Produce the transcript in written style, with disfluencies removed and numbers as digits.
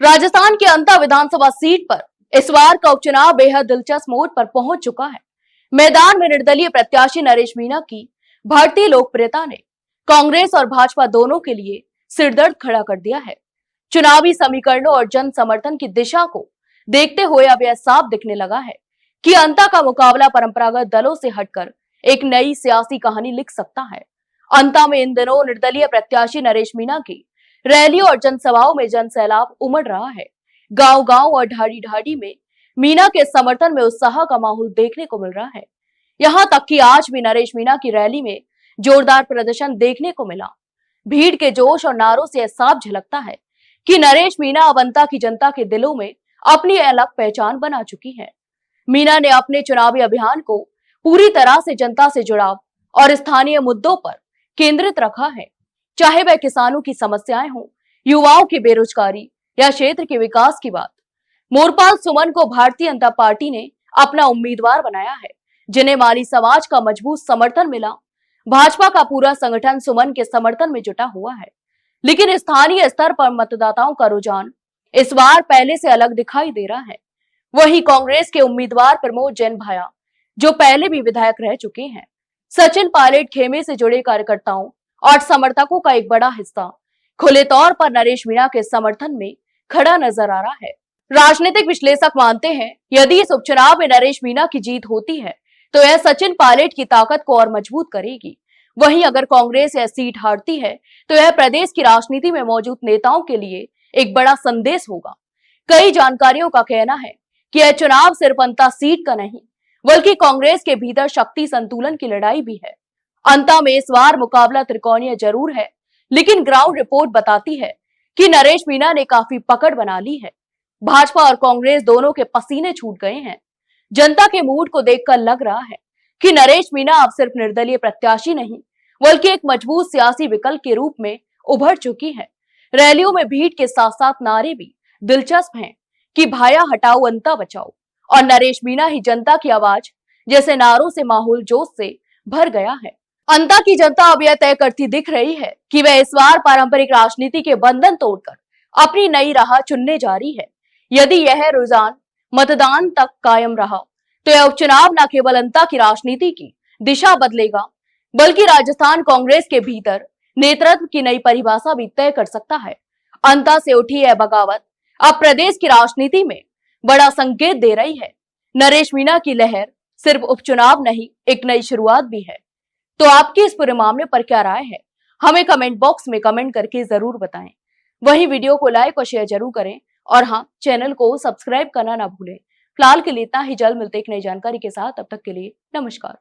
राजस्थान की अंता विधानसभा सीट पर इस बार का उपचुनाव बेहद दिलचस्प मोड़ पर पहुंच चुका है। मैदान में निर्दलीय प्रत्याशी नरेश मीणा की बढ़ती लोकप्रियता ने कांग्रेस और भाजपा दोनों के लिए सिरदर्द खड़ा कर दिया है। चुनावी समीकरणों और जन समर्थन की दिशा को देखते हुए अब यह साफ दिखने लगा है कि अंता का मुकाबला परंपरागत दलों से हटकर एक नई सियासी कहानी लिख सकता है। अंता में इन दिनों निर्दलीय प्रत्याशी नरेश मीणा की रैलियों और जनसभाओं में जन सैलाब उमड़ रहा है। गांव-गांव और ढाडी-ढाडी में मीणा के समर्थन में उत्साह का माहौल देखने को मिल रहा है। यहां तक कि आज भी नरेश मीणा की रैली में जोरदार प्रदर्शन देखने को मिला। भीड़ के जोश और नारों से यह साफ झलकता है कि नरेश मीणा अब अंता की जनता के दिलों में अपनी अलग पहचान बना चुकी है। मीणा ने अपने चुनावी अभियान को पूरी तरह से जनता से जुड़ाव और स्थानीय मुद्दों पर केंद्रित रखा है, चाहे वह किसानों की समस्याएं हों, युवाओं की बेरोजगारी या क्षेत्र के विकास की बात। मोरपाल सुमन को भारतीय जनता पार्टी ने अपना उम्मीदवार बनाया है, जिन्हें माली समाज का मजबूत समर्थन मिला। भाजपा का पूरा संगठन सुमन के समर्थन में जुटा हुआ है, लेकिन स्थानीय स्तर पर मतदाताओं का रुझान इस बार पहले से अलग दिखाई दे रहा है। वहीं कांग्रेस के उम्मीदवार प्रमोद जैन भाया, जो पहले भी विधायक रह चुके हैं, सचिन पायलट खेमे से जुड़े कार्यकर्ताओं और समर्थकों का एक बड़ा हिस्सा खुले तौर पर नरेश मीणा के समर्थन में खड़ा नजर आ रहा है। राजनीतिक विश्लेषक मानते हैं, यदि इस उपचुनाव में नरेश मीणा की जीत होती है तो यह सचिन पायलट की ताकत को और मजबूत करेगी। वहीं अगर कांग्रेस यह सीट हारती है तो यह प्रदेश की राजनीति में मौजूद नेताओं के लिए एक बड़ा संदेश होगा। कई जानकारियों का कहना है कि यह चुनाव सिर्फ अंता सीट का नहीं, बल्कि कांग्रेस के भीतर शक्ति संतुलन की लड़ाई भी है। अंता में इस बार मुकाबला त्रिकोणीय जरूर है, लेकिन ग्राउंड रिपोर्ट बताती है कि नरेश मीणा ने काफी पकड़ बना ली है। भाजपा और कांग्रेस दोनों के पसीने छूट गए हैं। जनता के मूड को देखकर लग रहा है कि नरेश मीणा अब सिर्फ निर्दलीय प्रत्याशी नहीं, बल्कि एक मजबूत सियासी विकल्प के रूप में उभर चुकी है। रैलियों में भीड़ के साथ साथ नारे भी दिलचस्प हैं कि भाया हटाओ अंता बचाओ और नरेश मीणा ही जनता की आवाज जैसे नारों से माहौल जोश से भर गया है। अंता की जनता अब यह तय करती दिख रही है कि वह इस बार पारंपरिक राजनीति के बंधन तोड़कर अपनी नई राह चुनने जा रही है। यदि यह रुझान मतदान तक कायम रहा तो यह उपचुनाव न केवल अंता की राजनीति की दिशा बदलेगा, बल्कि राजस्थान कांग्रेस के भीतर नेतृत्व की नई परिभाषा भी तय कर सकता है। अंता से उठी यह बगावत अब प्रदेश की राजनीति में बड़ा संकेत दे रही है। नरेश मीणा की लहर सिर्फ उपचुनाव नहीं, एक नई शुरुआत भी है। तो आपकी इस पूरे मामले पर क्या राय है, हमें कमेंट बॉक्स में कमेंट करके जरूर बताएं। वहीं वीडियो को लाइक और शेयर जरूर करें और हाँ, चैनल को सब्सक्राइब करना ना भूलें। फिलहाल के लिए इतना ही, जल्द मिलते एक नई जानकारी के साथ। तब तक के लिए नमस्कार।